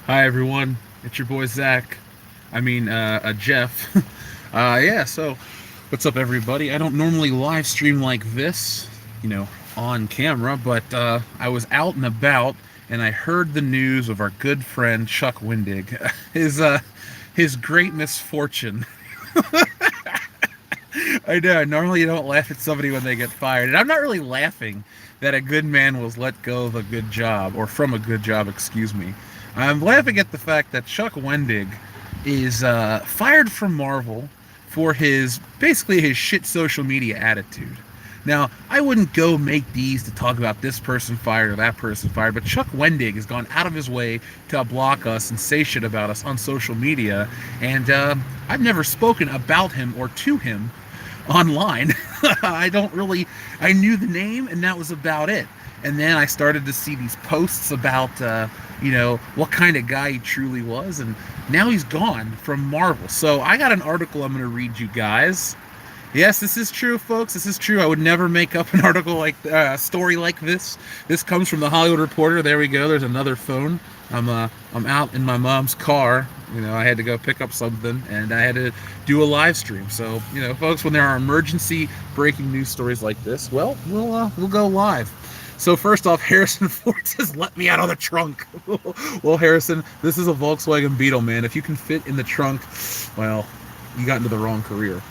Hi everyone, it's your boy Zach. Jeff. Yeah. So, what's up, everybody? I don't normally live stream like this, you know, on camera, but I was out and about, and I heard the news of our good friend Chuck Wendig, his great misfortune. I know. Normally, you don't laugh at somebody when they get fired, and I'm not really laughing that a good man was let go of a good job, or from a good job, excuse me. I'm laughing at the fact that Chuck Wendig is fired from Marvel for his basically his shit social media attitude. Now, I wouldn't go make these to talk about this person fired or that person fired, but Chuck Wendig has gone out of his way to block us and say shit about us on social media, and I've never spoken about him or to him online. I don't really. I knew the name, and that was about it. And then I started to see these posts about, what kind of guy he truly was, and now he's gone from Marvel. So I got an article I'm going to read you guys. Yes, this is true, folks. This is true. I would never make up an article like a story like this. This comes from the Hollywood Reporter. There we go. There's another phone. I'm out in my mom's car. I had to go pick up something, and I had to do a live stream. So, folks, when there are emergency breaking news stories like this, well, we'll go live. So first off, Harrison Ford says, "Let me out of the trunk." Well, Harrison, this is a Volkswagen Beetle, man. If you can fit in the trunk, well, you got into the wrong career.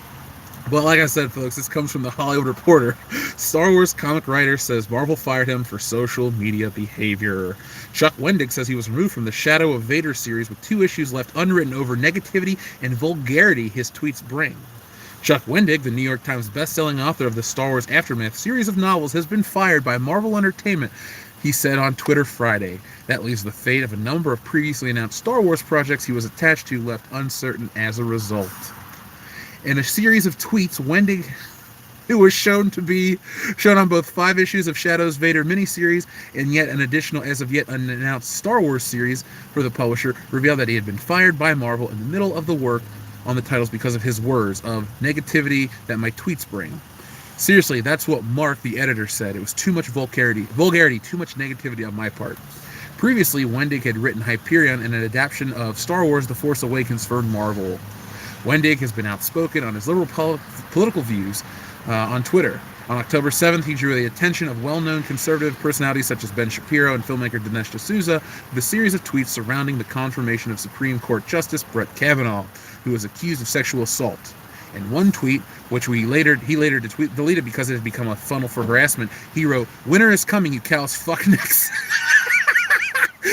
But like I said, folks, this comes from the Hollywood Reporter. Star Wars comic writer says Marvel fired him for social media behavior. Chuck Wendig says he was removed from the Shadow of Vader series with 2 issues left unwritten over negativity and vulgarity his tweets bring. Chuck Wendig, the New York Times bestselling author of the Star Wars Aftermath series of novels, has been fired by Marvel Entertainment, he said on Twitter Friday. That leaves the fate of a number of previously announced Star Wars projects he was attached to left uncertain as a result. In a series of tweets, Wendig, who was shown on both 5 issues of Shadow's Vader miniseries and yet an additional as of yet unannounced Star Wars series for the publisher, revealed that he had been fired by Marvel in the middle of the work on the titles because of his words of negativity that my tweets bring. Seriously, that's what Mark, the editor, said. It was too much vulgarity, too much negativity on my part. Previously, Wendig had written Hyperion in an adaptation of Star Wars The Force Awakens for Marvel. Wendig has been outspoken on his liberal political views on Twitter. On October 7th, he drew the attention of well-known conservative personalities such as Ben Shapiro and filmmaker Dinesh D'Souza with a series of tweets surrounding the confirmation of Supreme Court Justice Brett Kavanaugh, who was accused of sexual assault. In one tweet, which he later deleted because it had become a funnel for harassment, he wrote, "Winter is coming, you callous fucknicks."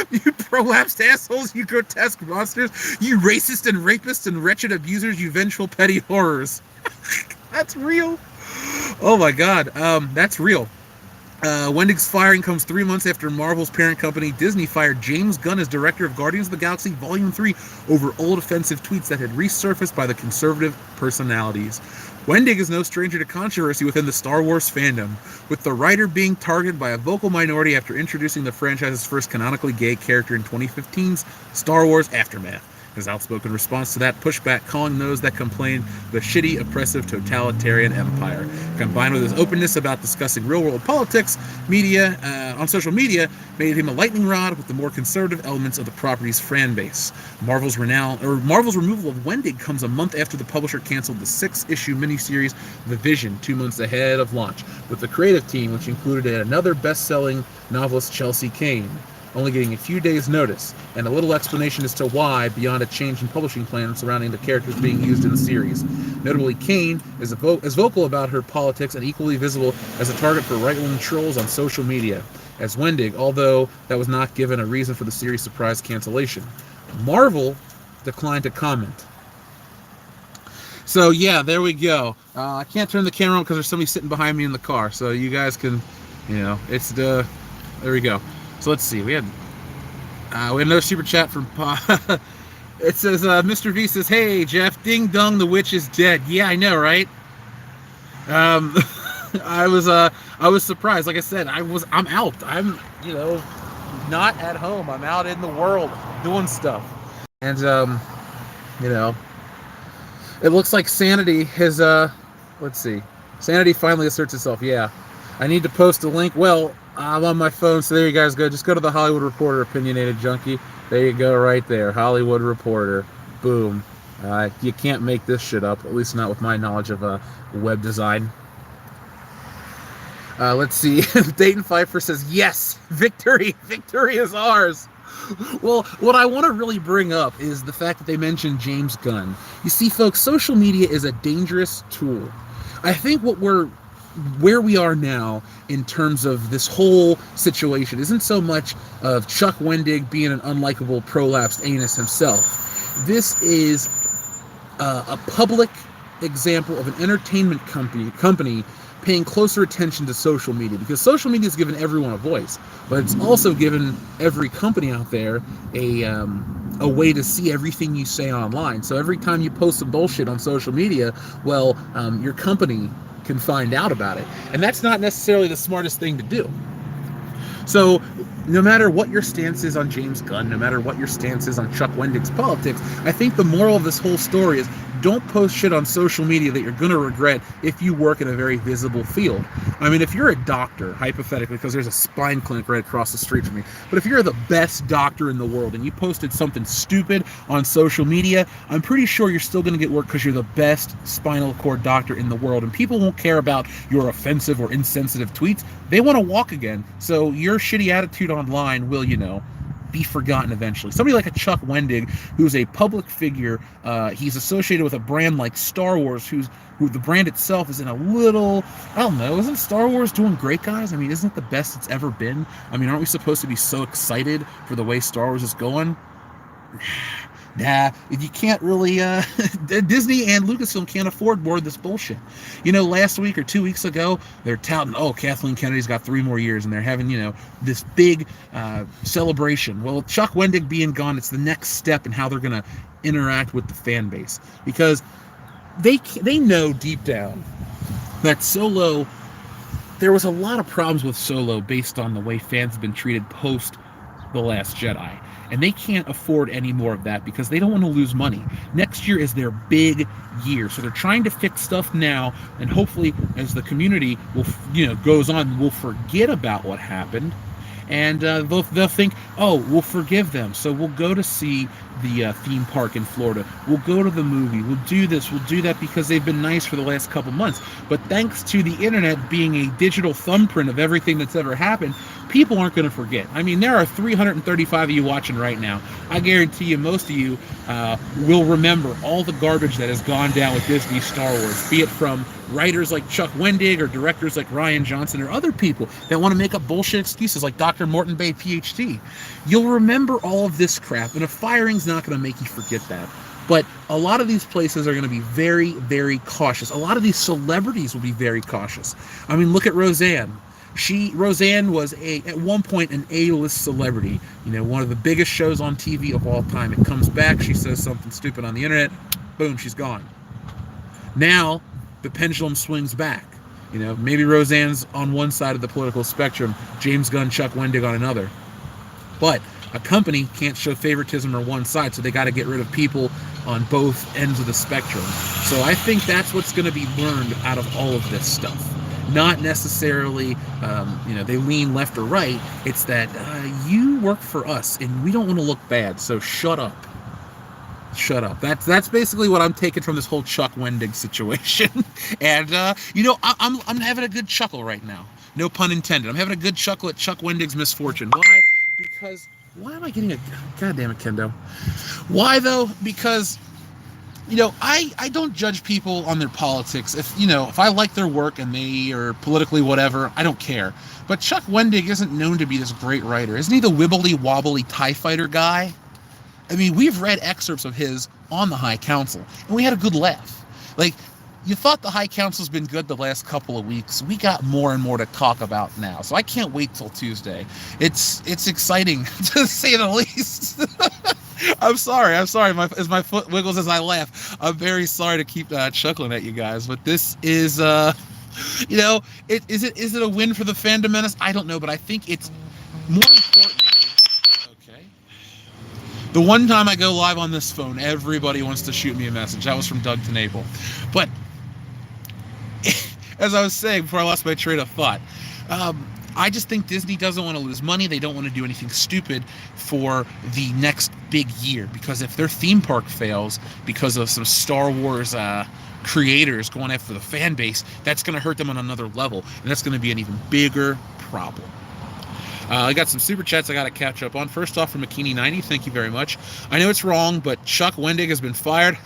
You prolapsed assholes, you grotesque monsters, you racist and rapists and wretched abusers, you vengeful petty horrors. That's real. Oh my god, that's real. Wendig's firing comes 3 months after Marvel's parent company Disney fired James Gunn as director of Guardians of the Galaxy Volume 3 over old offensive tweets that had resurfaced by the conservative personalities. Wendig is no stranger to controversy within the Star Wars fandom, with the writer being targeted by a vocal minority after introducing the franchise's first canonically gay character in 2015's Star Wars Aftermath. His outspoken response to that pushback, calling those that complain the shitty, oppressive, totalitarian empire, combined with his openness about discussing real-world politics, on social media, made him a lightning rod with the more conservative elements of the property's fan base. Marvel's removal of Wendig comes a month after the publisher canceled the 6-issue miniseries The Vision 2 months ahead of launch, with the creative team, which included another best-selling novelist, Chelsea Cain, only getting a few days' notice, and a little explanation as to why, beyond a change in publishing plans surrounding the characters being used in the series. Notably, Cain is vocal about her politics and equally visible as a target for right-wing trolls on social media as Wendig, although that was not given a reason for the series' surprise cancellation. Marvel declined to comment. So yeah, there we go. I can't turn the camera on because there's somebody sitting behind me in the car, so you guys can, there we go. So let's see. We had another super chat from it says Mr. V says, "Hey Jeff, ding dong, the witch is dead." Yeah, I know, right? I was surprised. Like I said, I'm out. I'm not at home. I'm out in the world doing stuff, and it looks like Sanity has Sanity finally asserts itself. Yeah, I need to post a link. Well, I'm on my phone, so there you guys go. Just go to the Hollywood Reporter, opinionated junkie. There you go, right there. Hollywood Reporter. Boom. You can't make this shit up, at least not with my knowledge of web design. Let's see. Dayton Pfeiffer says, yes, victory. Victory is ours. Well, what I want to really bring up is the fact that they mentioned James Gunn. You see, folks, social media is a dangerous tool. I think where we are now in terms of this whole situation isn't so much of Chuck Wendig being an unlikable prolapsed anus himself. This is a public example of an entertainment company paying closer attention to social media, because social media has given everyone a voice, but it's also given every company out there a way to see everything you say online. So every time you post some bullshit on social media, well, your company can find out about it, and that's not necessarily the smartest thing to do. So no matter what your stance is on James Gunn, no matter what your stance is on Chuck Wendig's politics, I think the moral of this whole story is don't post shit on social media that you're going to regret if you work in a very visible field. I mean, if you're a doctor, hypothetically, because there's a spine clinic right across the street from me, but if you're the best doctor in the world and you posted something stupid on social media, I'm pretty sure you're still going to get work because you're the best spinal cord doctor in the world, and people won't care about your offensive or insensitive tweets. They want to walk again. So your shitty attitude online will, be forgotten eventually. Somebody like a Chuck Wendig, who's a public figure, he's associated with a brand like Star Wars, who the brand itself is in a little, I don't know, isn't Star Wars doing great, guys? I mean, isn't it the best it's ever been? I mean, aren't we supposed to be so excited for the way Star Wars is going? Nah, you can't really, Disney and Lucasfilm can't afford more of this bullshit. Last week or 2 weeks ago, they're touting, Kathleen Kennedy's got 3 more years, and they're having, this big celebration. Well, Chuck Wendig being gone, it's the next step in how they're going to interact with the fan base. Because they know deep down that Solo, there was a lot of problems with Solo based on the way fans have been treated post The Last Jedi. And they can't afford any more of that because they don't want to lose money. Next year is their big year, so they're trying to fix stuff now, and hopefully, as the community goes on, we'll forget about what happened, and they'll think, we'll forgive them. So we'll go to see the theme park in Florida. We'll go to the movie. We'll do this. We'll do that because they've been nice for the last couple months. But thanks to the internet being a digital thumbprint of everything that's ever happened, people aren't going to forget. I mean, there are 335 of you watching right now. I guarantee you most of you will remember all the garbage that has gone down with Disney Star Wars, be it from writers like Chuck Wendig or directors like Rian Johnson or other people that want to make up bullshit excuses like Dr. Morton Bay, PhD. You'll remember all of this crap, and a firing's not going to make you forget that. But a lot of these places are going to be very, very cautious. A lot of these celebrities will be very cautious. I mean, look at Roseanne. Roseanne was at one point an A-list celebrity, one of the biggest shows on TV of all time. It comes back, she says something stupid on the internet, boom, she's gone. Now the pendulum swings back. Maybe Roseanne's on one side of the political spectrum, James Gunn, Chuck Wendig on another. But a company can't show favoritism or one side, so they got to get rid of people on both ends of the spectrum. So I think that's what's going to be learned out of all of this stuff. Not necessarily, they lean left or right. It's that you work for us, and we don't want to look bad, so shut up. Shut up. That's basically what I'm taking from this whole Chuck Wendig situation. And, I'm having a good chuckle right now. No pun intended. I'm having a good chuckle at Chuck Wendig's misfortune. Why? Because, why am I getting God damn it, Kendo. Why, though? Because, I don't judge people on their politics. If I like their work and they are politically whatever, I don't care. But Chuck Wendig isn't known to be this great writer. Isn't he the wibbly-wobbly TIE fighter guy? I mean, we've read excerpts of his on the High Council, and we had a good laugh. Like, you thought the High Council's been good the last couple of weeks. We got more and more to talk about now, so I can't wait till Tuesday. It's exciting, to say the least. I'm sorry. As my foot wiggles as I laugh, I'm very sorry to keep chuckling at you guys, but this is, is it a win for the fandom menace? I don't know, but I think it's more importantly. The one time I go live on this phone, everybody wants to shoot me a message. That was from Doug Tenable. But as I was saying before I lost my train of thought, I just think Disney doesn't want to lose money. They don't want to do anything stupid for the next big year, because if their theme park fails because of some Star Wars creators going after the fan base, that's going to hurt them on another level, and that's going to be an even bigger problem. I got some super chats I got to catch up on. First off, from Makini90, thank you very much. I know it's wrong, but Chuck Wendig has been fired.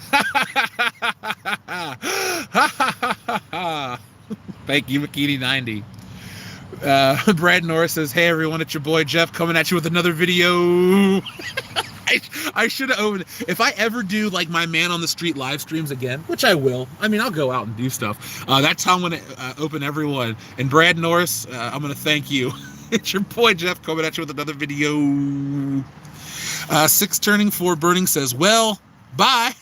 Thank you, Makini90. Brad Norris says, hey everyone, it's your boy Jeff coming at you with another video. I should have opened, if I ever do like my man on the street live streams again, which I will, I mean, I'll go out and do stuff. That's how I'm going to open everyone. And Brad Norris, I'm going to thank you. It's your boy Jeff coming at you with another video. 6 turning 4 burning says, well, bye.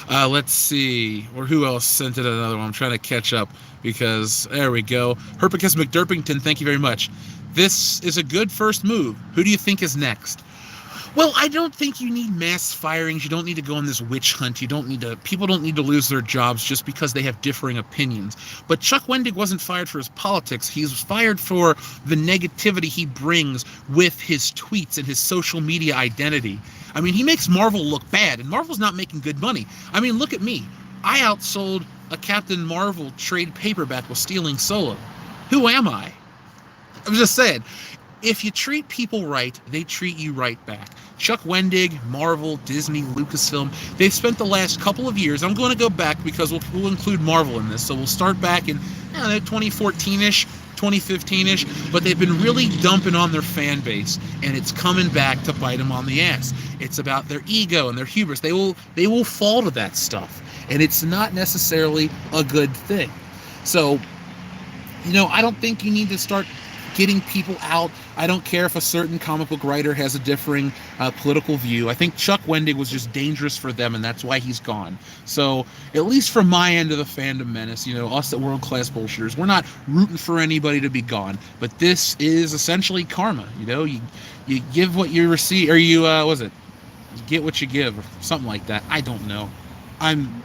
Let's see, or who else sent it another one? I'm trying to catch up, because there we go. Herpicus McDurpington, thank you very much. This is a good first move. Who do you think is next? Well, I don't think you need mass firings. You don't need to go on this witch hunt. People don't need to lose their jobs just because they have differing opinions. But Chuck Wendig wasn't fired for his politics. He was fired for the negativity he brings with his tweets and his social media identity. I mean, he makes Marvel look bad, and Marvel's not making good money. I mean, look at me. I outsold a Captain Marvel trade paperback while stealing Solo. Who am I? I'm just saying, if you treat people right, they treat you right back. Chuck Wendig, Marvel, Disney, Lucasfilm, they've spent the last couple of years, I'm going to go back because we'll include Marvel in this, so we'll start back in 2014-ish, 2015-ish, but they've been really dumping on their fan base, and it's coming back to bite them on the ass. It's about their ego and their hubris. They will fall to that stuff, and it's not necessarily a good thing. So, I don't think you need to start getting people out. I don't care if a certain comic book writer has a differing political view. I think Chuck Wendig was just dangerous for them, and that's why he's gone. So, at least from my end of the fandom menace, us at World Class Bullshitters, we're not rooting for anybody to be gone. But this is essentially karma. You give what you receive, or you get what you give, or something like that. I don't know. I'm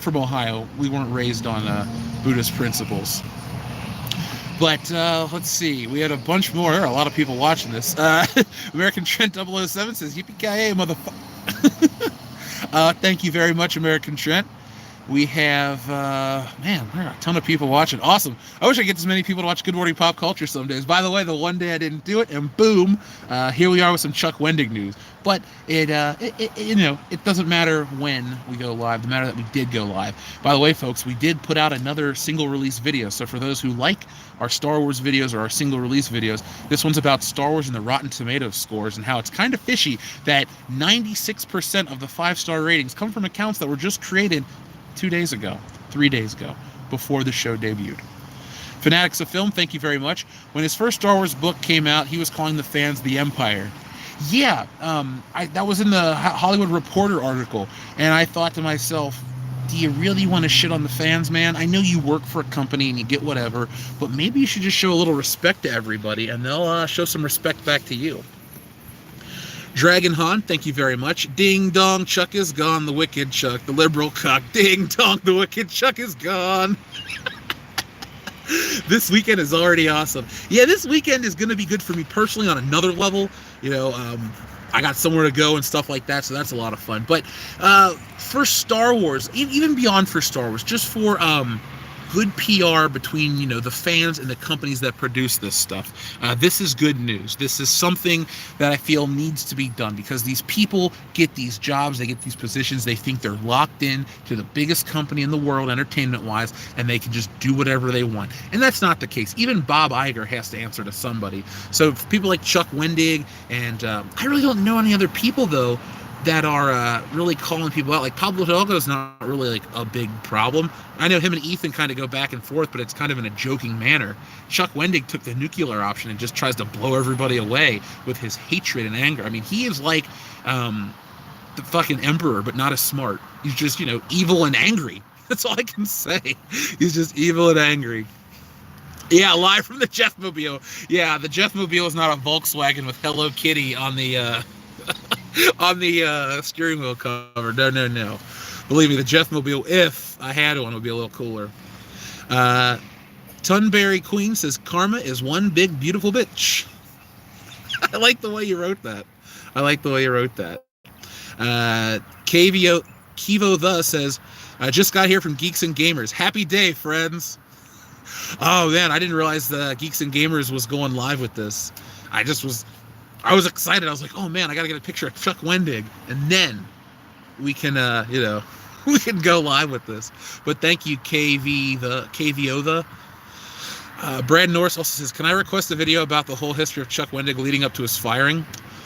from Ohio. We weren't raised on Buddhist principles. But let's see. We had a bunch more. There are a lot of people watching this. American Trent 007 says, yippee-ki-yay, motherfucker. Thank you very much, American Trent. We have, there are a ton of people watching. Awesome. I wish I could get as many people to watch Good Morning Pop Culture some days. By the way, the one day I didn't do it, and boom, here we are with some Chuck Wendig news. But it doesn't matter when we go live. The matter that we did go live. By the way, folks, we did put out another single release video. So for those who like our Star Wars videos or our single release videos, this one's about Star Wars and the Rotten Tomatoes scores, and how it's kind of fishy that 96% of the 5-star ratings come from accounts that were just created 3 days ago, before the show debuted. Fanatics of Film, thank you very much. When his first Star Wars book came out, he was calling the fans the Empire. Yeah, that was in the Hollywood Reporter article, and I thought to myself, do you really want to shit on the fans, man? I know you work for a company and you get whatever, but maybe you should just show a little respect to everybody, and they'll show some respect back to you. Dragon Han, thank you very much. Ding dong, Chuck is gone. The wicked Chuck, the liberal cuck. Ding dong, the wicked Chuck is gone. This weekend is already awesome. Yeah, this weekend is going to be good for me personally on another level. I got somewhere to go and stuff like that, so that's a lot of fun. But for Star Wars, even beyond for Star Wars, just for good PR between, the fans and the companies that produce this stuff. This is good news. This is something that I feel needs to be done, because these people get these jobs, they get these positions, they think they're locked in to the biggest company in the world, entertainment-wise, and they can just do whatever they want. And that's not the case. Even Bob Iger has to answer to somebody. So people like Chuck Wendig, and I really don't know any other people, though, that are really calling people out. Like Pablo Hidalgo is not really like a big problem. I know him and Ethan kind of go back and forth, but it's kind of in a joking manner. Chuck Wendig took the nuclear option and just tries to blow everybody away with his hatred and anger. I mean, he is like the fucking emperor, but not as smart. He's just, evil and angry. That's all I can say. He's just evil and angry. Yeah, live from the Jeffmobile. Yeah, the Jeffmobile is not a Volkswagen with Hello Kitty on the on the steering wheel cover. No. Believe me, the Jeffmobile, if I had one, would be a little cooler. Tunberry Queen says, karma is one big, beautiful bitch. I like the way you wrote that. Kivo the says, I just got here from Geeks and Gamers. Happy day, friends. Oh, man, I didn't realize the Geeks and Gamers was going live with this. I was excited. I was like, oh, man, I got to get a picture of Chuck Wendig. And then we can, we can go live with this. But thank you, KVO the. Brad Norris also says, can I request a video about the whole history of Chuck Wendig leading up to his firing?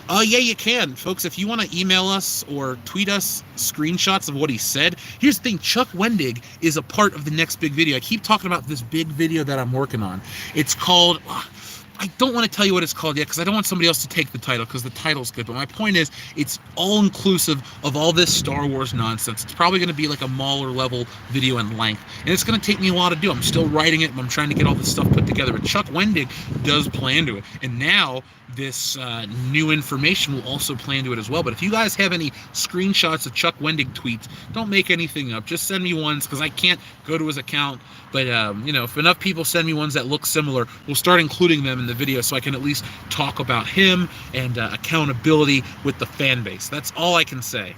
Yeah, you can. Folks, if you want to email us or tweet us screenshots of what he said, here's the thing. Chuck Wendig is a part of the next big video. I keep talking about this big video that I'm working on. It's called... I don't want to tell you what it's called yet because I don't want somebody else to take the title because the title's good. But my point is, it's all-inclusive of all this Star Wars nonsense. It's probably going to be like a Mauler-level video in length. And it's going to take me a while to do. I'm still writing it, and I'm trying to get all this stuff put together. But Chuck Wendig does play into it. And now this new information will also play into it as well. But if you guys have any screenshots of Chuck Wendig tweets, don't make anything up. Just send me ones because I can't go to his account. But, if enough people send me ones that look similar, we'll start including them in the video so I can at least talk about him and accountability with the fan base. That's all I can say.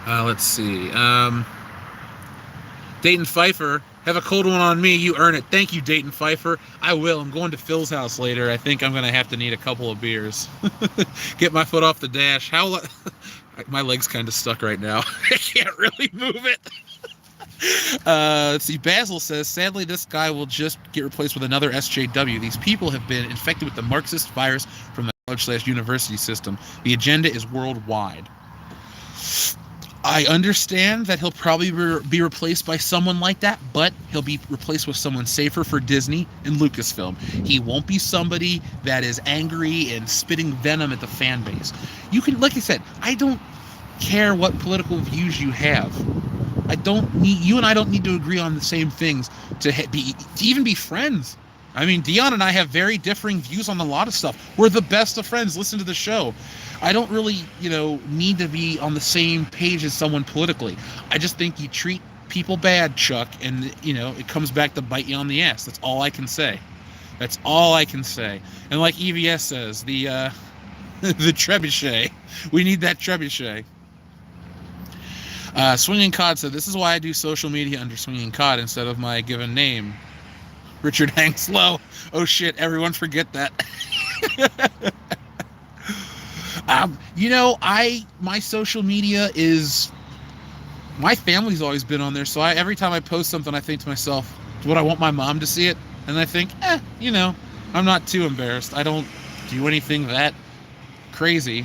Let's see. Dayton Pfeiffer, have a cold one on me. You earn it. Thank you, Dayton Pfeiffer. I will. I'm going to Phil's house later. I think I'm going to have to need a couple of beers. Get my foot off the dash. My leg's kind of stuck right now. I can't really move it. Let's see. Basil says, sadly, this guy will just get replaced with another SJW. These people have been infected with the Marxist virus from the college/university system. The agenda is worldwide. I understand that he'll probably be replaced by someone like that, but he'll be replaced with someone safer for Disney and Lucasfilm. He won't be somebody that is angry and spitting venom at the fan base. You can, like I said, I don't care what political views you have. You and I don't need to agree on the same things to even be friends. I mean, Dion and I have very differing views on a lot of stuff. We're the best of friends. Listen to the show. I don't really, need to be on the same page as someone politically. I just think you treat people bad, Chuck, and, it comes back to bite you on the ass. That's all I can say. That's all I can say. And like EVS says, the trebuchet. We need that trebuchet. Swinging Cod said, this is why I do social media under Swinging Cod instead of my given name. Richard Hangslow. Oh shit, everyone forget that. My social media is, my family's always been on there, so every time I post something, I think to myself, would I want my mom to see it? And I think, I'm not too embarrassed. I don't do anything that crazy.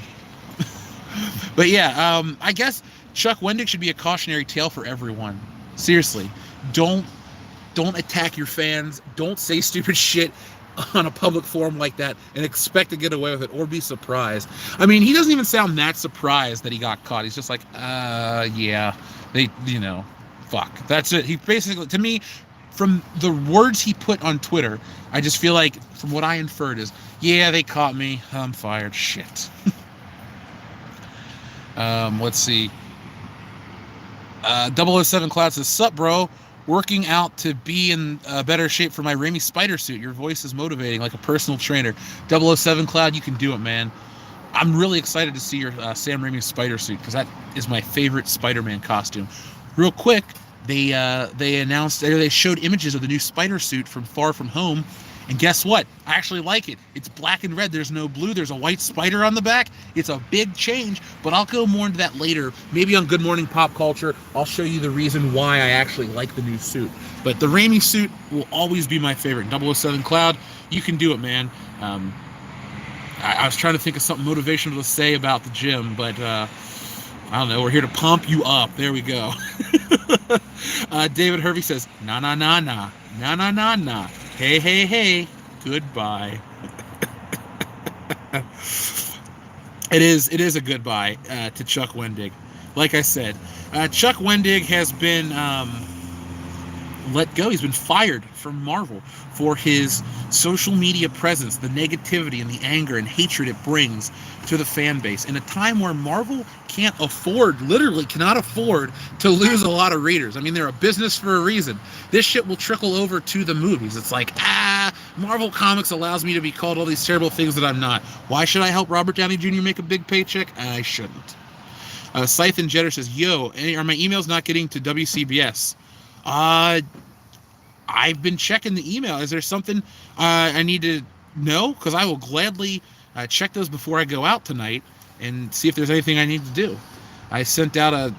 But yeah, I guess Chuck Wendig should be a cautionary tale for everyone. Seriously, don't attack your fans. Don't say stupid shit on a public forum like that and expect to get away with it or be surprised. I mean, he doesn't even sound that surprised that he got caught. He's just like, yeah, fuck. That's it. He basically, to me, from the words he put on Twitter, I just feel like, from what I inferred is, yeah, they caught me. I'm fired. Shit. Let's see. 007 Cloud says, sup, bro? Working out to be in better shape for my Raimi spider suit. Your voice is motivating like a personal trainer. 007 Cloud, you can do it, man. I'm really excited to see your Sam Raimi spider suit because that is my favorite Spider-Man costume. Real quick, they announced, or they showed images of the new spider suit from Far From Home, and guess what? I actually like it. It's black and red. There's no blue. There's a white spider on the back. It's a big change, but I'll go more into that later. Maybe on Good Morning Pop Culture, I'll show you the reason why I actually like the new suit. But the Raimi suit will always be my favorite. 007 Cloud, you can do it, man. I was trying to think of something motivational to say about the gym, but I don't know. We're here to pump you up. There we go. David Hervey says, nah, nah, nah, nah. Nah, nah, nah, nah. Hey, hey, hey. Goodbye. It is a goodbye to Chuck Wendig. Like I said, Chuck Wendig has been let go. He's been fired from Marvel for his social media presence, the negativity and the anger and hatred it brings to the fan base in a time where Marvel literally cannot afford to lose a lot of readers. I mean, they're a business for a reason. This shit will trickle over to the movies. It's like, Marvel Comics allows me to be called all these terrible things that I'm not. Why should I help Robert Downey Jr. make a big paycheck? I shouldn't. Scythe and Jetter says, yo, are my emails not getting to WCBS? I've been checking the email. Is there something I need to know? Because I will gladly check those before I go out tonight and see if there's anything I need to do. I sent out a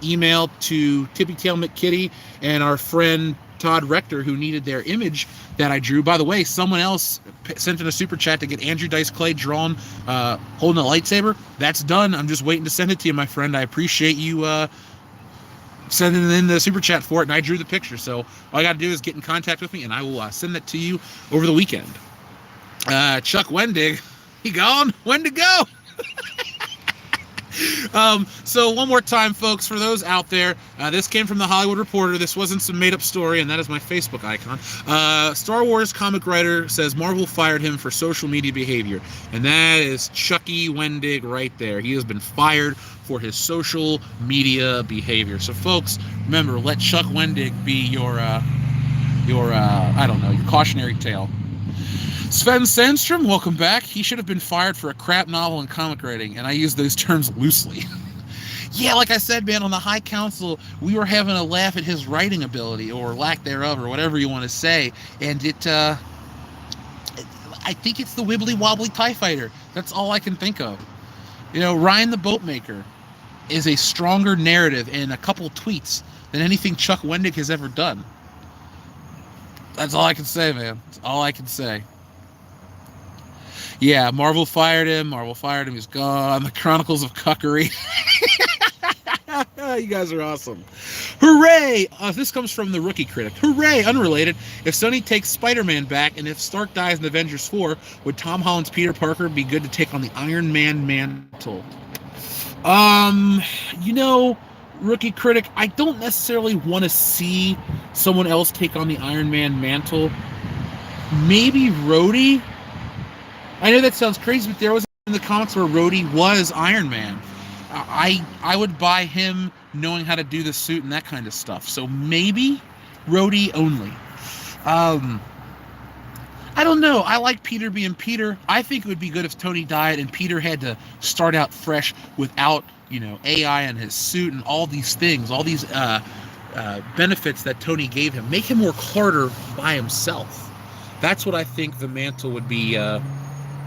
email to Tippy Tail McKitty and our friend Todd Rector, who needed their image that I drew. By the way, someone else sent in a super chat to get Andrew Dice Clay drawn holding a lightsaber. That's done. I'm just waiting to send it to you, my friend. I appreciate you sending in the super chat for it, and I drew the picture. So all I got to do is get in contact with me, and I will send that to you over the weekend. Chuck Wendig, he gone? When to go? So one more time, folks, for those out there, this came from the Hollywood Reporter. This wasn't some made-up story, and that is my Facebook icon. Star Wars comic writer says Marvel fired him for social media behavior, and that is Chucky Wendig right there. He has been fired for his social media behavior. So, folks, remember, let Chuck Wendig be your I don't know, your cautionary tale. Sven Sandstrom, welcome back. He should have been fired for a crap novel and comic writing, and I use those terms loosely. Yeah, like I said, man, on the High Council, we were having a laugh at his writing ability, or lack thereof, or whatever you want to say, and I think it's the wibbly wobbly TIE Fighter. That's all I can think of. You know, Ryan the Boatmaker is a stronger narrative in a couple tweets than anything Chuck Wendig has ever done. That's all I can say, man. That's all I can say. Yeah, Marvel fired him. He's gone. The Chronicles of Cuckery. You guys are awesome. Hooray! This comes from the Rookie Critic. Hooray! Unrelated. If Sony takes Spider-Man back, and if Stark dies in Avengers 4, would Tom Holland's Peter Parker be good to take on the Iron Man mantle? You know, Rookie Critic, I don't necessarily want to see someone else take on the Iron Man mantle. Maybe Rhodey? I know that sounds crazy, but there was in the comics where Rhodey was Iron Man. I would buy him knowing how to do the suit and that kind of stuff. So maybe Rhodey only. I don't know. I like Peter being Peter. I think it would be good if Tony died and Peter had to start out fresh without, you know, AI and his suit and all these things, all these benefits that Tony gave him. Make him work harder by himself. That's what I think the mantle would be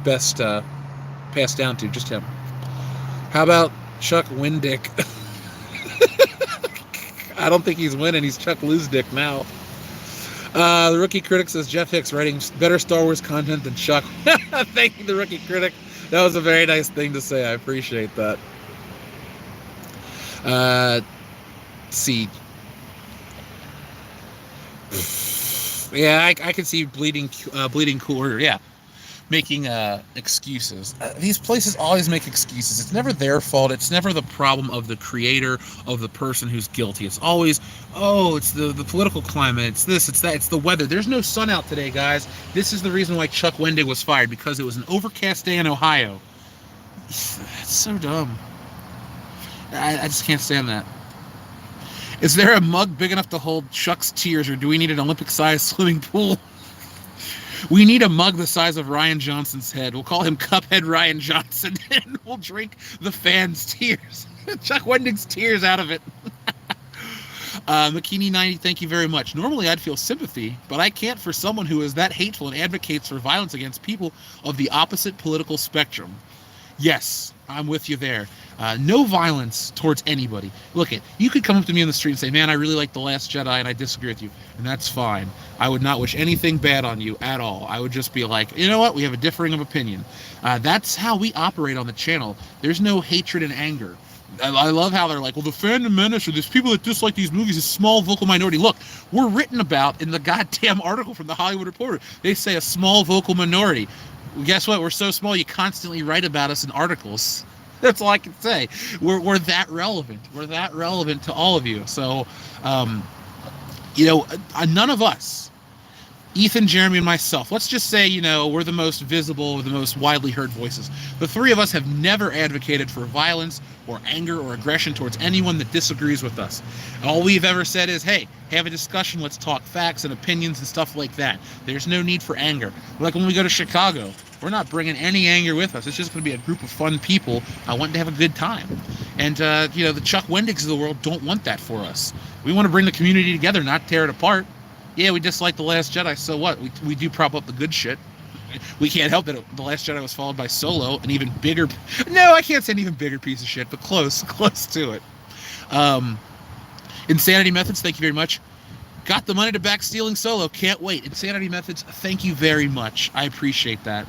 best passed down to, just him. How about Chuck Wendig? I don't think he's winning. He's Chuck Lose Dick now. The Rookie Critic says Jeff Hicks writing better Star Wars content than Chuck. Thank you, the Rookie Critic. That was a very nice thing to say. I appreciate that. Let's see. Yeah, I can see bleeding cooler. Yeah, making excuses. These places always make excuses. It's never their fault. It's never the problem of the creator, of the person who's guilty. It's always, it's the political climate. It's this, it's that, it's the weather. There's no sun out today, guys. This is the reason why Chuck Wendig was fired, because it was an overcast day in Ohio. It's so dumb. I just can't stand that. Is there a mug big enough to hold Chuck's tears, or do we need an Olympic-sized swimming pool? We need a mug the size of Ryan Johnson's head. We'll call him Cuphead Ryan Johnson, and we'll drink the fans' tears. Chuck Wendig's tears out of it. McKinney90, thank you very much. Normally I'd feel sympathy, but I can't for someone who is that hateful and advocates for violence against people of the opposite political spectrum. Yes, I'm with you there. No violence towards anybody. Look, you could come up to me on the street and say, man, I really like The Last Jedi and I disagree with you, and that's fine. I would not wish anything bad on you at all. I would just be like, you know what, we have a differing of opinion. That's how we operate on the channel. There's no hatred and anger. I love how they're like, well, the fandom menace, or there's people that dislike these movies, is a small vocal minority. Look, we're written about in the goddamn article from the Hollywood Reporter. They say a small vocal minority. Well, guess what? We're so small you constantly write about us in articles. That's all I can say. We're that relevant. We're that relevant to all of you. So None of us, Ethan, Jeremy, and myself, let's just say, we're the most visible, the most widely heard voices. The three of us have never advocated for violence or anger or aggression towards anyone that disagrees with us. All we've ever said is, hey, have a discussion, let's talk facts and opinions and stuff like that. There's no need for anger. Like when we go to Chicago, we're not bringing any anger with us. It's just going to be a group of fun people wanting to have a good time. And, the Chuck Wendigs of the world don't want that for us. We want to bring the community together, not tear it apart. Yeah, we dislike The Last Jedi, so what? We do prop up the good shit. We can't help that The Last Jedi was followed by Solo, an even bigger... No, I can't say an even bigger piece of shit, but close to it. Insanity Methods, thank you very much. Got the money to back Stealing Solo. Can't wait. Insanity Methods, thank you very much. I appreciate that.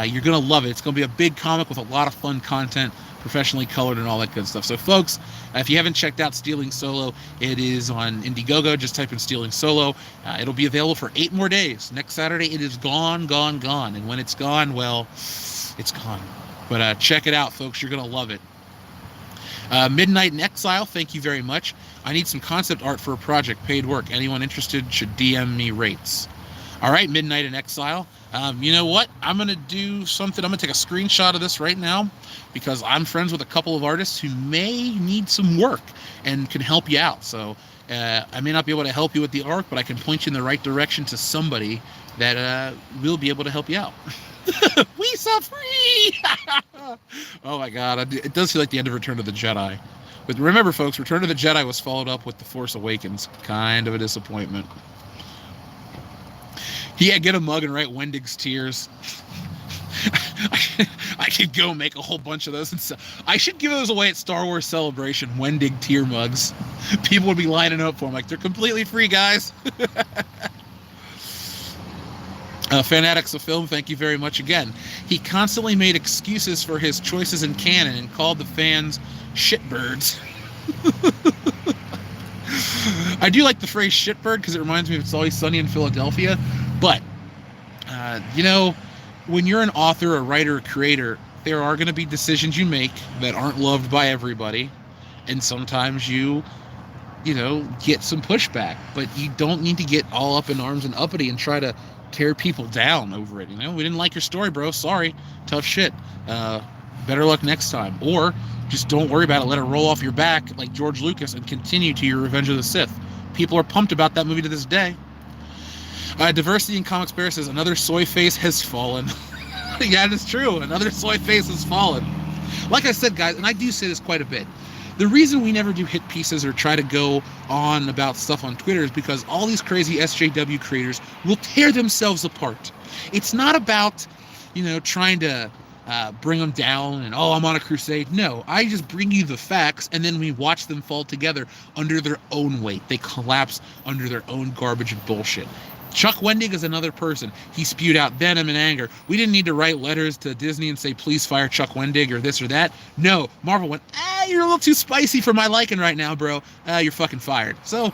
You're going to love it. It's going to be a big comic with a lot of fun content, professionally colored and all that good stuff. So, folks, if you haven't checked out Stealing Solo, it is on Indiegogo. Just type in Stealing Solo. It'll be available for 8 more days. Next Saturday, it is gone. And when it's gone, well, it's gone. But check it out, folks. You're going to love it. Midnight in Exile, thank you very much. I need some concept art for a project. Paid work. Anyone interested should DM me rates. All right, Midnight in Exile. You know what? I'm going to do something. I'm going to take a screenshot of this right now because I'm friends with a couple of artists who may need some work and can help you out. So I may not be able to help you with the art, but I can point you in the right direction to somebody that will be able to help you out. We saw free! Oh my God. It does feel like the end of Return of the Jedi. But remember, folks, Return of the Jedi was followed up with The Force Awakens. Kind of a disappointment. Yeah, get a mug and write Wendig's tears. I could go make a whole bunch of those. And I should give those away at Star Wars Celebration, Wendig tear mugs. People would be lining up for them. Like, they're completely free, guys. Fanatics of Film, thank you very much again. He constantly made excuses for his choices in canon and called the fans shitbirds. I do like the phrase shitbird because it reminds me of It's Always Sunny in Philadelphia. But, when you're an author, a writer, a creator, there are going to be decisions you make that aren't loved by everybody. And sometimes you get some pushback. But you don't need to get all up in arms and uppity and try to tear people down over it. We didn't like your story, bro. Sorry. Tough shit. Better luck next time. Or just don't worry about it. Let it roll off your back like George Lucas and continue to your Revenge of the Sith. People are pumped about that movie to this day. Diversity in Comics Bear says, another soy face has fallen. Yeah, it's true. Another soy face has fallen. Like I said, guys, and I do say this quite a bit, the reason we never do hit pieces or try to go on about stuff on Twitter is because all these crazy SJW creators will tear themselves apart. It's not about, trying to bring them down and, I'm on a crusade. No, I just bring you the facts and then we watch them fall together under their own weight. They collapse under their own garbage and bullshit. Chuck Wendig is another person. He spewed out venom and anger. We didn't need to write letters to Disney and say, please fire Chuck Wendig or this or that. No, Marvel went, you're a little too spicy for my liking right now, bro. You're fucking fired. So,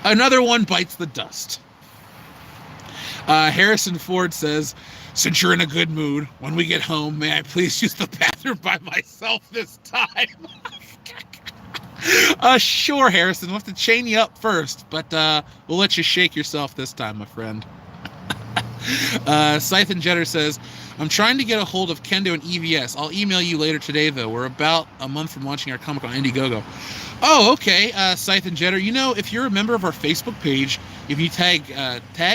another one bites the dust. Harrison Ford says, since you're in a good mood, when we get home, may I please use the bathroom by myself this time? Sure, Harrison. We'll have to chain you up first, but we'll let you shake yourself this time, my friend. Scythe and Jetter says, I'm trying to get a hold of Kendo and EVS. I'll email you later today, though. We're about a month from launching our comic on Indiegogo. Oh, okay, Scythe and Jetter. If you're a member of our Facebook page, if you tag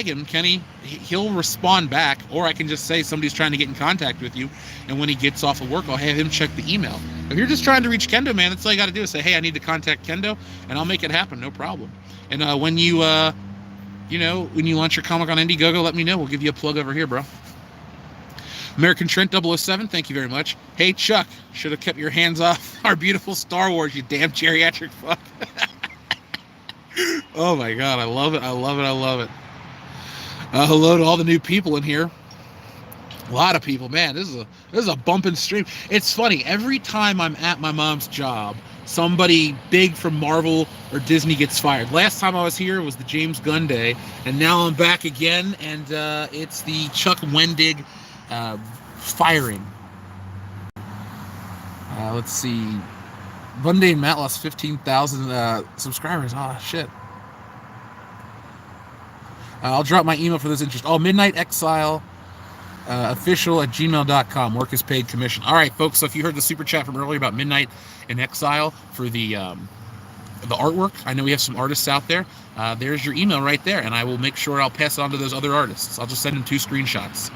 him, Kenny, he'll respond back, or I can just say somebody's trying to get in contact with you, and when he gets off of work, I'll have him check the email. If you're just trying to reach Kendo, man, that's all you got to do is say, hey, I need to contact Kendo, and I'll make it happen, no problem. And when you launch your comic on Indiegogo, let me know. We'll give you a plug over here, bro. American Trent 007, thank you very much. Hey, Chuck, should have kept your hands off our beautiful Star Wars, you damn geriatric fuck. Oh, my God, I love it. Hello to all the new people in here. A lot of people, man. This is a bumping stream. It's funny. Every time I'm at my mom's job, somebody big from Marvel or Disney gets fired. Last time I was here was the James Gunn day, and now I'm back again, and it's the Chuck Wendig firing. Let's see. Monday Matt lost 15,000 subscribers. Oh, shit. I'll drop my email for those interest. Oh, Midnight Exile official@gmail.com. Work is paid commission. All right, folks. So if you heard the super chat from earlier about Midnight in Exile for the artwork, I know we have some artists out there. There's your email right there, and I will make sure I'll pass it on to those other artists. I'll just send them 2 screenshots.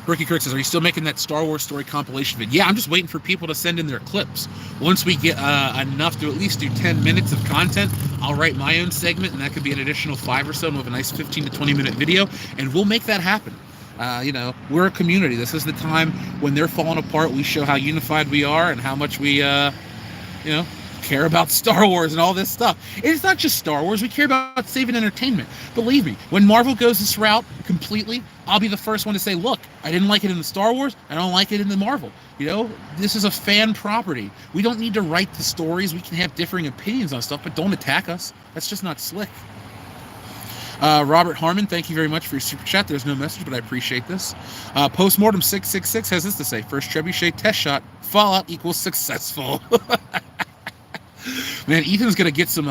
Ricky Kirk says, are you still making that Star Wars story compilation vid? Yeah, I'm just waiting for people to send in their clips. Once we get enough to at least do 10 minutes of content, I'll write my own segment, and that could be an additional 5 or so, and we'll have a nice 15 to 20 minute video, and we'll make that happen. We're a community. This is the time when they're falling apart. We show how unified we are and how much we, care about Star Wars and all this stuff. It's not just Star Wars. We care about saving entertainment. Believe me, when Marvel goes this route completely, I'll be the first one to say, look, I didn't like it in the Star Wars. I don't like it in the Marvel. This is a fan property. We don't need to write the stories. We can have differing opinions on stuff, but don't attack us. That's just not slick. Robert Harmon, thank you very much for your super chat. There's no message, but I appreciate this. Postmortem 666 has this to say: first trebuchet test shot, Fallout equals successful. Man, Ethan's going to get some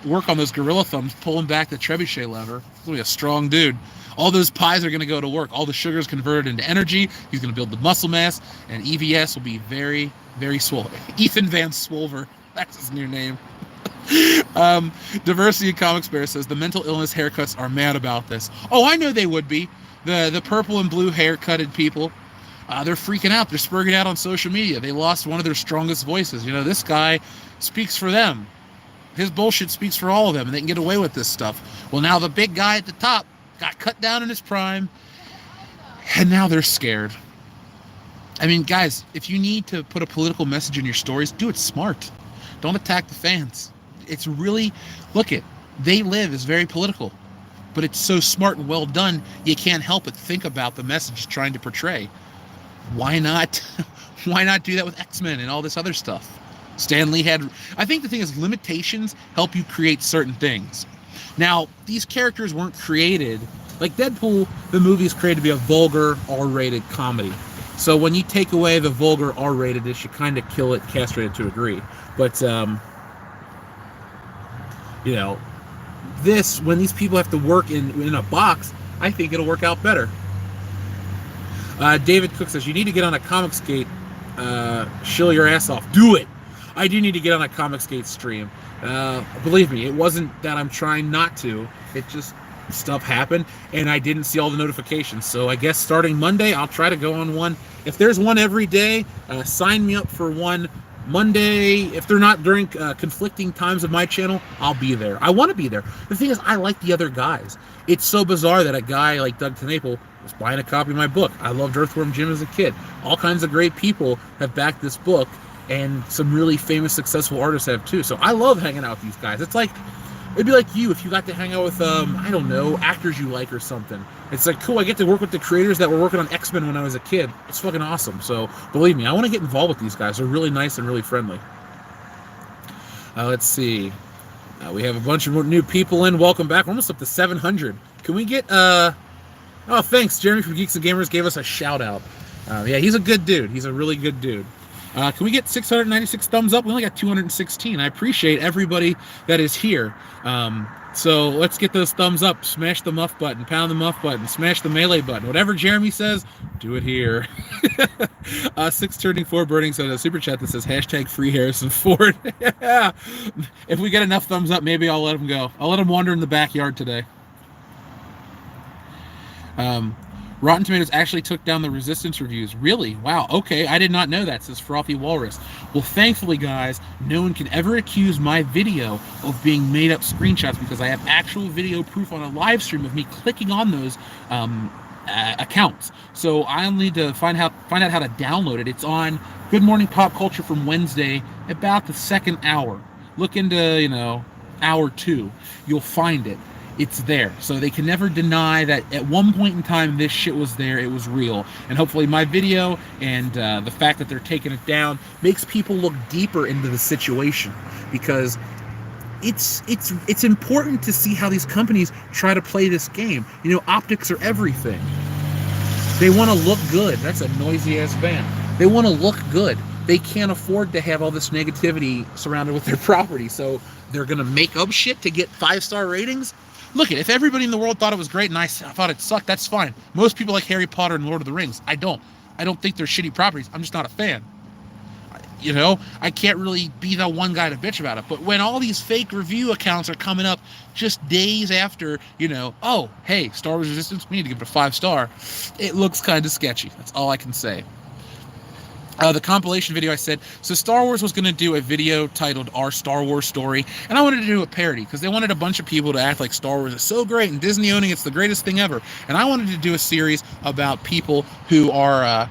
work on those gorilla thumbs, pulling back the trebuchet lever. He's going to be a strong dude. All those pies are going to go to work. All the sugar's converted into energy. He's going to build the muscle mass, and EVS will be very, very swole. Ethan Van Swolver. That's his new name. Diversity Comics Bear says, the mental illness haircuts are mad about this. Oh, I know they would be. The purple and blue haircutted people. They're freaking out. They're spurging out on social media. They lost one of their strongest voices. This guy speaks for them. His bullshit speaks for all of them, and they can get away with this stuff. Well, now the big guy at the top got cut down in his prime, and now they're scared. I mean, guys, if you need to put a political message in your stories, do it smart. Don't attack the fans. It's really, They Live is very political, but it's so smart and well done, you can't help but think about the message it's trying to portray. Why not do that with X-Men and all this other stuff? Stan Lee I think the thing is, limitations help you create certain things. Now, these characters weren't created, like Deadpool, the movie is created to be a vulgar, R-rated comedy. So when you take away the vulgar R-ratedness, you kind of kill it, castrate it to a degree. But, when these people have to work in a box, I think it'll work out better. David Cook says, you need to get on a Comicsgate, shill your ass off. Do it! I do need to get on a Comicsgate stream. Believe me, it wasn't that I'm trying not to. It just, stuff happened, and I didn't see all the notifications. So I guess starting Monday, I'll try to go on one. If there's one every day, sign me up for one Monday. If they're not during conflicting times of my channel, I'll be there. I want to be there. The thing is, I like the other guys. It's so bizarre that a guy like Doug Tenaple was buying a copy of my book. I loved Earthworm Jim as a kid. All kinds of great people have backed this book, and some really famous, successful artists have too. So I love hanging out with these guys. It'd be like you if you got to hang out with, I don't know, actors you like or something. It's like, cool, I get to work with the creators that were working on X-Men when I was a kid. It's fucking awesome. So believe me, I want to get involved with these guys. They're really nice and really friendly. Let's see. We have a bunch of new people in. Welcome back. We're almost up to 700. Can we get, oh, thanks. Jeremy from Geeks and Gamers gave us a shout out. Yeah, he's a good dude. He's a really good dude. Can we get 696 thumbs up? We only got 216. I appreciate everybody that is here. So let's get those thumbs up. Smash the muff button. Pound the muff button. Smash the melee button. Whatever Jeremy says, do it here. 634 Burning said a super chat that says hashtag free Harrison Ford. Yeah. If we get enough thumbs up, maybe I'll let him go. I'll let him wander in the backyard today. Rotten Tomatoes actually took down the Resistance reviews. Really? Wow. Okay, I did not know that, says Frothy Walrus. Well, thankfully, guys, no one can ever accuse my video of being made-up screenshots because I have actual video proof on a live stream of me clicking on those accounts. So I'll need to find out how to download it. It's on Good Morning Pop Culture from Wednesday, about the second hour. Look into, hour 2. You'll find it. It's there. So they can never deny that at one point in time this shit was there, it was real. And hopefully my video and the fact that they're taking it down makes people look deeper into the situation, because it's important to see how these companies try to play this game. Optics are everything. They want to look good. That's a noisy ass band. They want to look good. They can't afford to have all this negativity surrounded with their property, so they're gonna make up shit to get 5-star ratings. Look, if everybody in the world thought it was great and I thought it sucked, that's fine. Most people like Harry Potter and Lord of the Rings. I don't think they're shitty properties. I'm just not a fan. You know, I can't really be the one guy to bitch about it. But when all these fake review accounts are coming up just days after, you know, oh, hey, Star Wars Resistance, we need to give it a 5-star, it looks kind of sketchy. That's all I can say. The compilation video, I said, so Star Wars was going to do a video titled Our Star Wars Story, and I wanted to do a parody, because they wanted a bunch of people to act like Star Wars is so great, and Disney owning it's the greatest thing ever, and I wanted to do a series about people who are,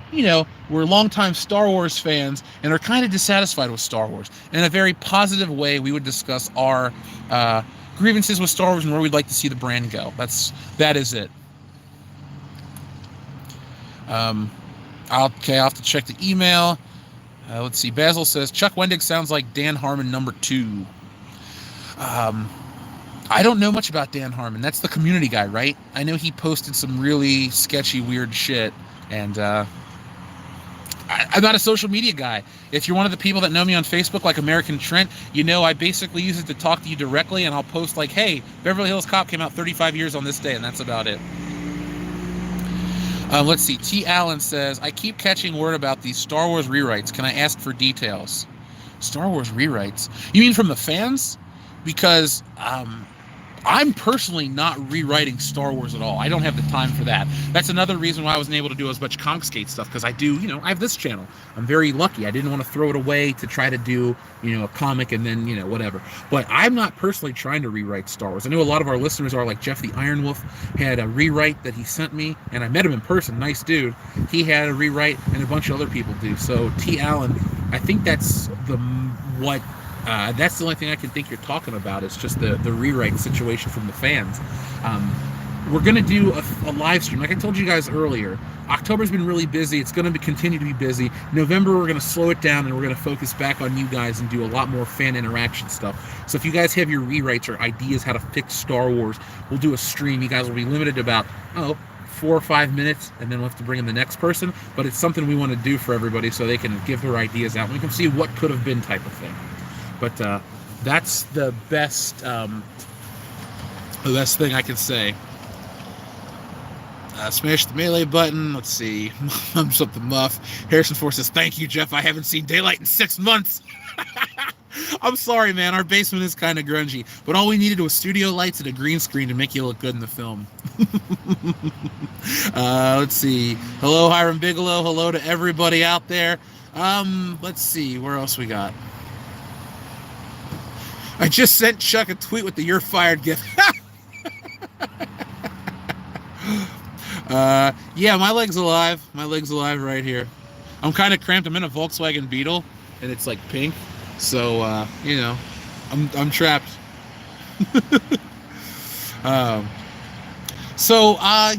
were longtime Star Wars fans, and are kind of dissatisfied with Star Wars. And in a very positive way, we would discuss our grievances with Star Wars and where we'd like to see the brand go. That is it. I'll have to check the email. Let's see. Basil says, Chuck Wendig sounds like Dan Harmon #2. I don't know much about Dan Harmon. That's the community guy, right? I know he posted some really sketchy, weird shit. And I'm not a social media guy. If you're one of the people that know me on Facebook, like American Trent, you know I basically use it to talk to you directly, and I'll post like, hey, Beverly Hills Cop came out 35 years on this day, and that's about it. Let's see. T. Allen says, I keep catching word about these Star Wars rewrites. Can I ask for details? Star Wars rewrites? You mean from the fans? Because I'm personally not rewriting Star Wars at all. I don't have the time for that. That's another reason why I wasn't able to do as much Conkscape stuff, because I do, I have this channel. I'm very lucky. I didn't want to throw it away to try to do, a comic and then, whatever. But I'm not personally trying to rewrite Star Wars. I know a lot of our listeners are, like Jeff the Iron Wolf had a rewrite that he sent me, and I met him in person. Nice dude. He had a rewrite, and a bunch of other people do. So T. Allen, I think that's that's the only thing I can think you're talking about. It's just the rewrite situation from the fans. We're going to do a live stream. Like I told you guys earlier, October's been really busy. It's going to continue to be busy. November, we're going to slow it down, and we're going to focus back on you guys and do a lot more fan interaction stuff. So if you guys have your rewrites or ideas how to fix Star Wars, we'll do a stream. You guys will be limited to about, 4 or 5 minutes, and then we'll have to bring in the next person. But it's something we want to do for everybody so they can give their ideas out. We can see what could have been type of thing. But that's the best thing I can say. Smash the melee button. Let's see. Thumbs up the muff. Harrison Ford says, thank you, Jeff. I haven't seen daylight in 6 months. I'm sorry, man. Our basement is kind of grungy. But all we needed was studio lights and a green screen to make you look good in the film. Let's see. Hello, Hiram Bigelow. Hello to everybody out there. Let's see. Where else we got? I just sent Chuck a tweet with the "You're Fired" gif. Yeah, my leg's alive. My leg's alive right here. I'm kind of cramped. I'm in a Volkswagen Beetle, and it's like pink. So, I'm trapped.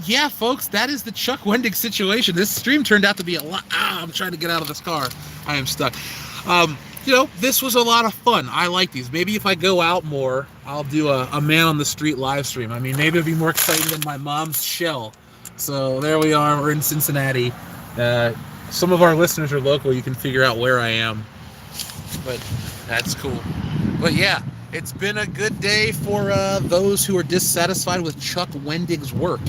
Yeah, folks, that is the Chuck Wendig situation. This stream turned out to be a lot. I'm trying to get out of this car. I am stuck. This was a lot of fun. I like these. Maybe if I go out more, I'll do a man on the street live stream. I mean, maybe it'll be more exciting than my mom's shell. So there we are. We're in Cincinnati. Some of our listeners are local. You can figure out where I am. But that's cool. But yeah, it's been a good day for those who are dissatisfied with Chuck Wendig's work.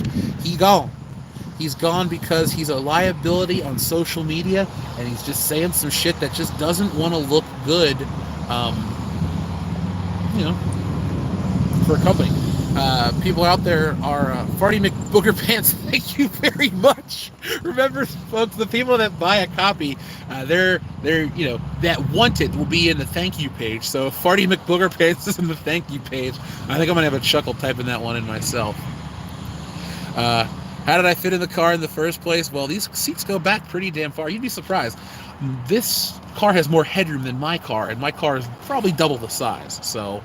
He's gone because he's a liability on social media, and he's just saying some shit that just doesn't want to look good, for a company. People out there are Farty McBoogerpants. Thank you very much. Remember, folks, the people that buy a copy, they're that want it will be in the thank you page. So if Farty McBoogerpants is in the thank you page, I think I'm gonna have a chuckle typing that one in myself. How did I fit in the car in the first place? Well, these seats go back pretty damn far. You'd be surprised. This car has more headroom than my car, and my car is probably double the size. So,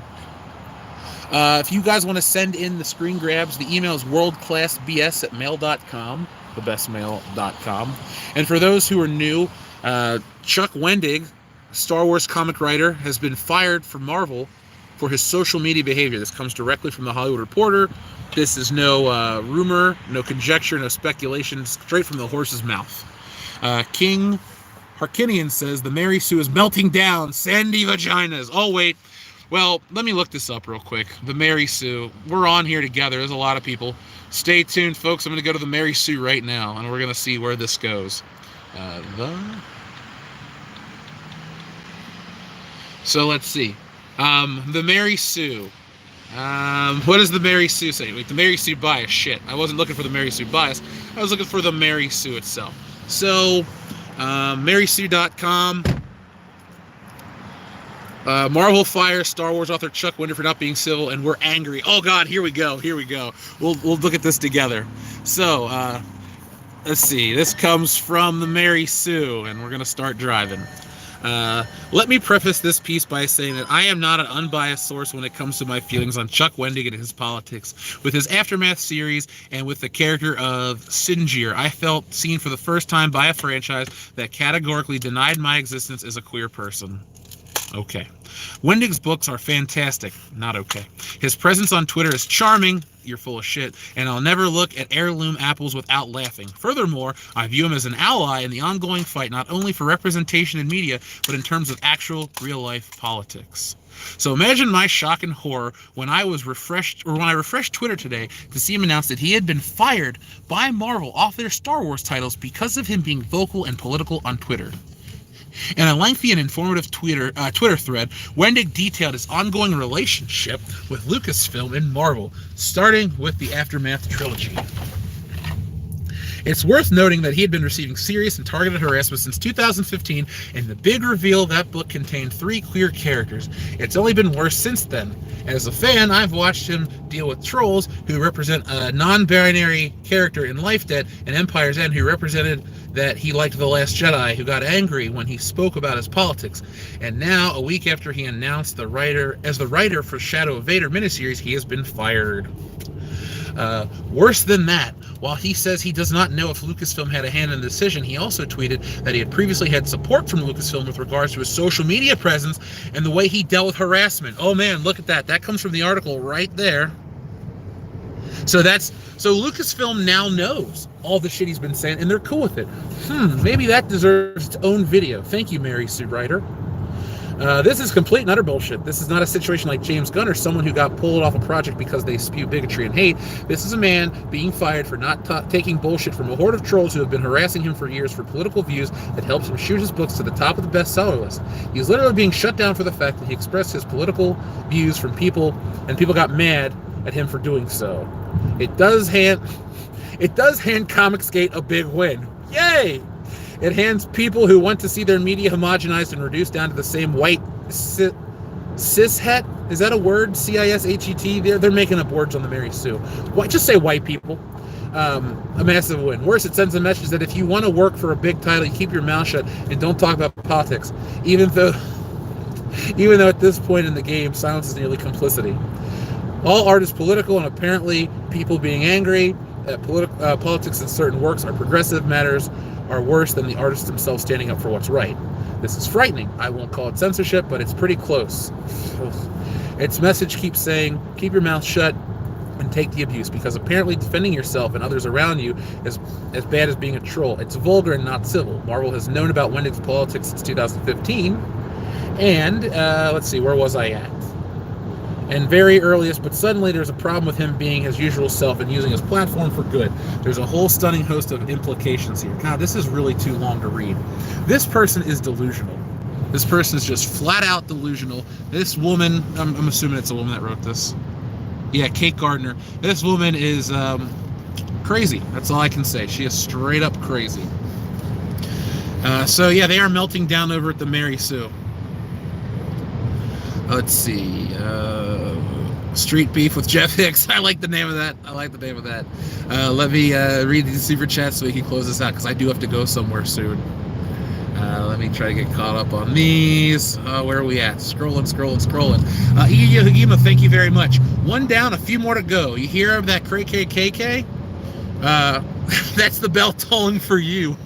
if you guys want to send in the screen grabs, the email is worldclassbs@mail.com, thebestmail.com. And for those who are new, Chuck Wendig, Star Wars comic writer, has been fired from Marvel for his social media behavior. This comes directly from the Hollywood Reporter. This is no rumor, no conjecture, no speculation, straight from the horse's mouth. King Harkinian says, the Mary Sue is melting down. Sandy vaginas. Oh, wait. Well, let me look this up real quick. The Mary Sue. We're on here together. There's a lot of people. Stay tuned, folks. I'm going to go to the Mary Sue right now, and we're going to see where this goes. So let's see. The Mary Sue. What does the Mary Sue say? Wait, the Mary Sue bias. Shit. I wasn't looking for the Mary Sue bias. I was looking for the Mary Sue itself. So, MarySue.com. Marvel fires Star Wars author Chuck Wendig for not being civil, and we're angry. Oh God, here we go. We'll look at this together. So, let's see. This comes from the Mary Sue, and we're gonna start driving. Let me preface this piece by saying that I am not an unbiased source when it comes to my feelings on Chuck Wendig and his politics. With his Aftermath series and with the character of Sinjir, I felt seen for the first time by a franchise that categorically denied my existence as a queer person. Okay. Wendig's books are fantastic. Not okay. His presence on Twitter is charming. You're full of shit. And I'll never look at heirloom apples without laughing. Furthermore, I view him as an ally in the ongoing fight, not only for representation in media, but in terms of actual real-life politics. So imagine my shock and horror when I refreshed Twitter today to see him announce that he had been fired by Marvel off their Star Wars titles because of him being vocal and political on Twitter. In a lengthy and informative Twitter thread, Wendig detailed his ongoing relationship with Lucasfilm and Marvel, starting with the Aftermath trilogy. It's worth noting that he had been receiving serious and targeted harassment since 2015, and the big reveal that book contained 3 queer characters. It's only been worse since then. As a fan, I've watched him deal with trolls who represent a non-binary character in Life Debt, and Empire's End who represented that he liked The Last Jedi, who got angry when he spoke about his politics. And now, a week after he announced the writer for Shadow of Vader miniseries, he has been fired. Worse than that, while he says he does not know if Lucasfilm had a hand in the decision, he also tweeted that he had previously had support from Lucasfilm with regards to his social media presence and the way he dealt with harassment. Oh man, look at that. That comes from the article right there. So Lucasfilm now knows all the shit he's been saying, and they're cool with it. Maybe that deserves its own video. Thank you, Mary Sue Writer. This is complete and utter bullshit. This is not a situation like James Gunn or someone who got pulled off a project because they spew bigotry and hate. This is a man being fired for not taking bullshit from a horde of trolls who have been harassing him for years for political views that helps him shoot his books to the top of the bestseller list. He's literally being shut down for the fact that he expressed his political views from people, and people got mad at him for doing so. It does hand Comicsgate a big win. Yay! It hands people who want to see their media homogenized and reduced down to the same white cishet. Is that a word? CISHET? They're making up words on the Mary Sue. Just say white people. A massive win. Worse, it sends a message that if you want to work for a big title, you keep your mouth shut and don't talk about politics. Even though at this point in the game, silence is nearly complicity. All art is political, and apparently people being angry at politics in certain works are progressive matters are worse than the artists themselves standing up for what's right. This is frightening. I won't call it censorship, but it's pretty close. Its message keeps saying, keep your mouth shut and take the abuse, because apparently defending yourself and others around you is as bad as being a troll. It's vulgar and not civil. Marvel has known about Wendig's politics since 2015, and let's see, where was I at? And very earliest, but suddenly there's a problem with him being his usual self and using his platform for good. There's a whole stunning host of implications here. God, this is really too long to read. This person is delusional. This person is just flat out delusional. This woman, I'm assuming it's a woman that wrote this. Yeah, Kate Gardner. This woman is crazy. That's all I can say. She is straight up crazy. So yeah, they are melting down over at the Mary Sue. Let's see. Street Beef with Jeff Hicks. I like the name of that. Let me read these super chats so we can close this out, because I do have to go somewhere soon. Let me try to get caught up on these. Where are we at? Scrolling. Hagima, thank you very much. One down, a few more to go. You hear of that KKK? That's the bell tolling for you.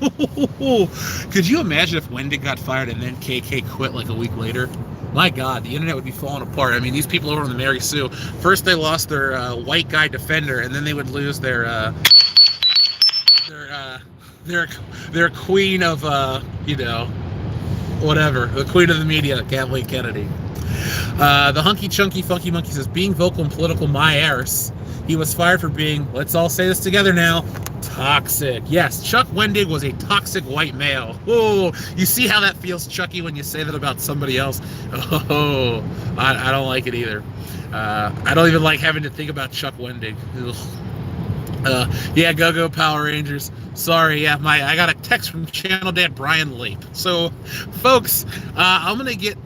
Could you imagine if Wendig got fired and then KK quit like a week later? My God, the internet would be falling apart. I mean, these people over on the Mary Sue, first they lost their white guy defender, and then they would lose their queen of whatever, the queen of the media, Kathleen Kennedy. The Hunky Chunky Funky Monkey says, being vocal and political, my arse. He was fired for being, let's all say this together now, toxic. Yes, Chuck Wendig was a toxic white male. Oh, you see how that feels, Chucky, when you say that about somebody else? Oh, I don't like it either. I don't even like having to think about Chuck Wendig. Yeah, go Power Rangers. Sorry, yeah, I got a text from Channel Dad Brian Leap. So, folks, I'm gonna get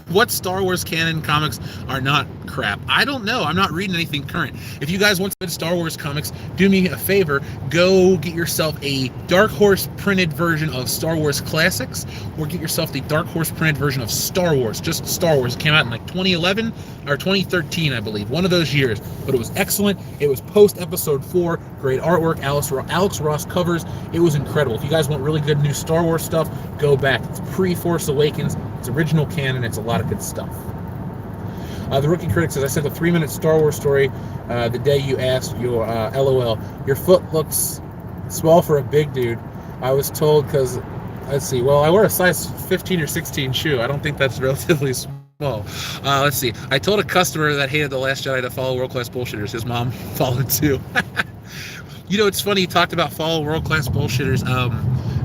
what Star Wars canon comics are not crap. I don't know. I'm not reading anything current. If you guys want some Star Wars comics, do me a favor. Go get yourself a Dark Horse printed version of Star Wars Classics, or get yourself the Dark Horse printed version of Star Wars. Just Star Wars. It came out in like 2011 or 2013, I believe. One of those years. But it was excellent. It was post Episode 4. Great artwork. Alex Ross covers. It was incredible. If you guys want really good new Star Wars stuff, go back. It's pre-Force Awakens. It's original canon. It's a lot of good stuff. The Rookie Critic says, I sent a 3-minute Star Wars story the day you asked your LOL. Your foot looks small for a big dude. I was told because, let's see, well, I wear a size 15 or 16 shoe. I don't think that's relatively small. Let's see. I told a customer that hated The Last Jedi to follow World Class Bullshitters. His mom followed too. You know, it's funny, you talked about follow World Class Bullshitters.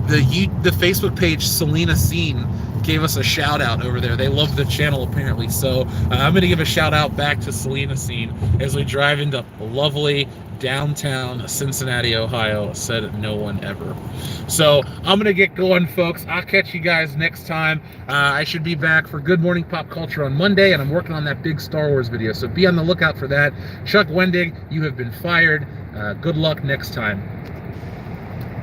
The Facebook page Selena Scene gave us a shout out over there. They love the channel apparently. So I'm going to give a shout out back to Selena Scene as we drive into lovely downtown Cincinnati, Ohio. Said no one ever. So I'm going to get going, folks. I'll catch you guys next time. I should be back for Good Morning Pop Culture on Monday, and I'm working on that big Star Wars video. So be on the lookout for that. Chuck Wendig, you have been fired. Good luck next time.